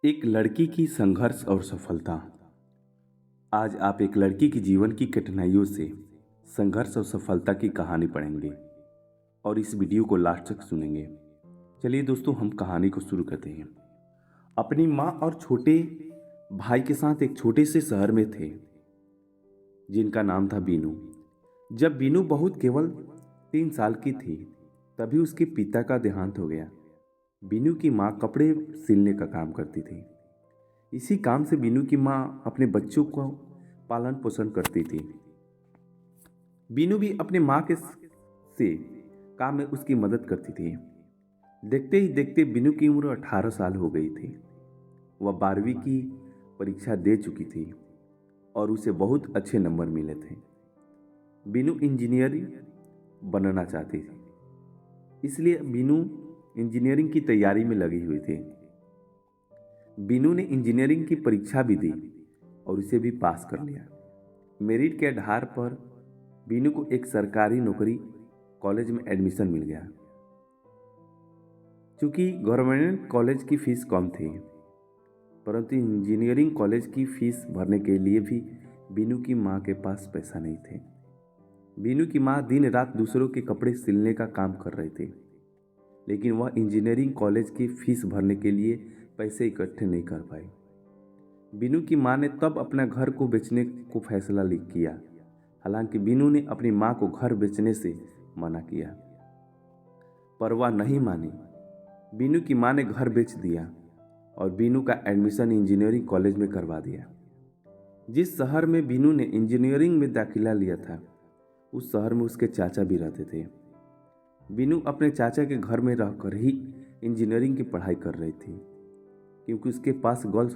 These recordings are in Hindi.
एक लड़की की संघर्ष और सफलता। आज आप एक लड़की के जीवन की कठिनाइयों से संघर्ष और सफलता की कहानी पढ़ेंगे और इस वीडियो को लास्ट तक सुनेंगे। चलिए दोस्तों, हम कहानी को शुरू करते हैं। अपनी माँ और छोटे भाई के साथ एक छोटे से शहर में थे जिनका नाम था बीनू। जब बीनू बहुत केवल 3 साल की थी तभी उसके पिता का देहांत हो गया। बीनू की माँ कपड़े सिलने का काम करती थी। इसी काम से बीनू की माँ अपने बच्चों को पालन पोषण करती थी। बीनू भी अपने माँ के से काम में उसकी मदद करती थी। देखते ही देखते बीनू की उम्र 18 साल हो गई थी। वह 12वीं की परीक्षा दे चुकी थी और उसे बहुत अच्छे नंबर मिले थे। बीनू इंजीनियरिंग बनना चाहती थी, इसलिए बीनू इंजीनियरिंग की तैयारी में लगी हुई थी। बीनू ने इंजीनियरिंग की परीक्षा भी दी और उसे भी पास कर लिया। मेरिट के आधार पर बीनू को एक सरकारी नौकरी कॉलेज में एडमिशन मिल गया। क्योंकि गवर्नमेंट कॉलेज की फीस कम थी, परंतु इंजीनियरिंग कॉलेज की फीस भरने के लिए भी बीनू की माँ के पास पैसा नहीं थे। बीनू की माँ दिन रात दूसरों के कपड़े सिलने का काम कर रहे थे, लेकिन वह इंजीनियरिंग कॉलेज की फीस भरने के लिए पैसे इकट्ठे नहीं कर पाई। बीनू की माँ ने तब अपना घर को बेचने को फैसला किया। हालांकि बीनू ने अपनी माँ को घर बेचने से मना किया, पर वह नहीं मानी। बीनू की माँ ने घर बेच दिया और बीनू का एडमिशन इंजीनियरिंग कॉलेज में करवा दिया। जिस शहर में बीनू ने इंजीनियरिंग में दाखिला लिया था, उस शहर में उसके चाचा भी रहते थे। बीनू अपने चाचा के घर में रहकर ही इंजीनियरिंग की पढ़ाई कर रही थी, क्योंकि उसके पास गर्ल्स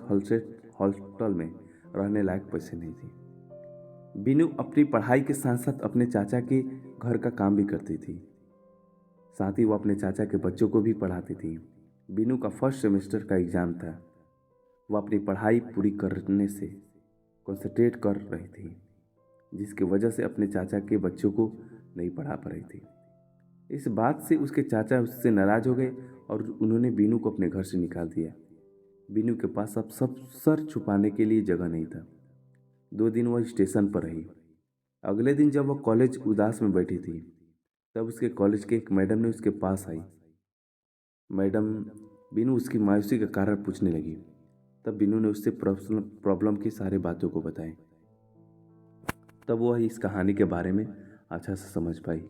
हॉस्टल में रहने लायक पैसे नहीं थे। बीनू अपनी पढ़ाई के साथ साथ अपने चाचा के घर का काम भी करती थी। साथ ही वो अपने चाचा के बच्चों को भी पढ़ाती थी। बीनू का फर्स्ट सेमेस्टर का एग्ज़ाम था। वह अपनी पढ़ाई पूरी करने से कंसंट्रेट कर रही थी, जिसकी वजह से अपने चाचा के बच्चों को नहीं पढ़ा पा रही थी। इस बात से उसके चाचा उससे नाराज़ हो गए और उन्होंने बीनू को अपने घर से निकाल दिया। बीनू के पास अब सब सर छुपाने के लिए जगह नहीं था। 2 दिन वह स्टेशन पर रही। अगले दिन जब वह कॉलेज उदास में बैठी थी, तब उसके कॉलेज के एक मैडम ने उसके पास आई। मैडम बीनू उसकी मायूसी का कारण पूछने लगी। तब बीनू ने उससे प्रॉब्लम की सारी बातों को बताई। तब वह इस कहानी के बारे में अच्छा से समझ पाई।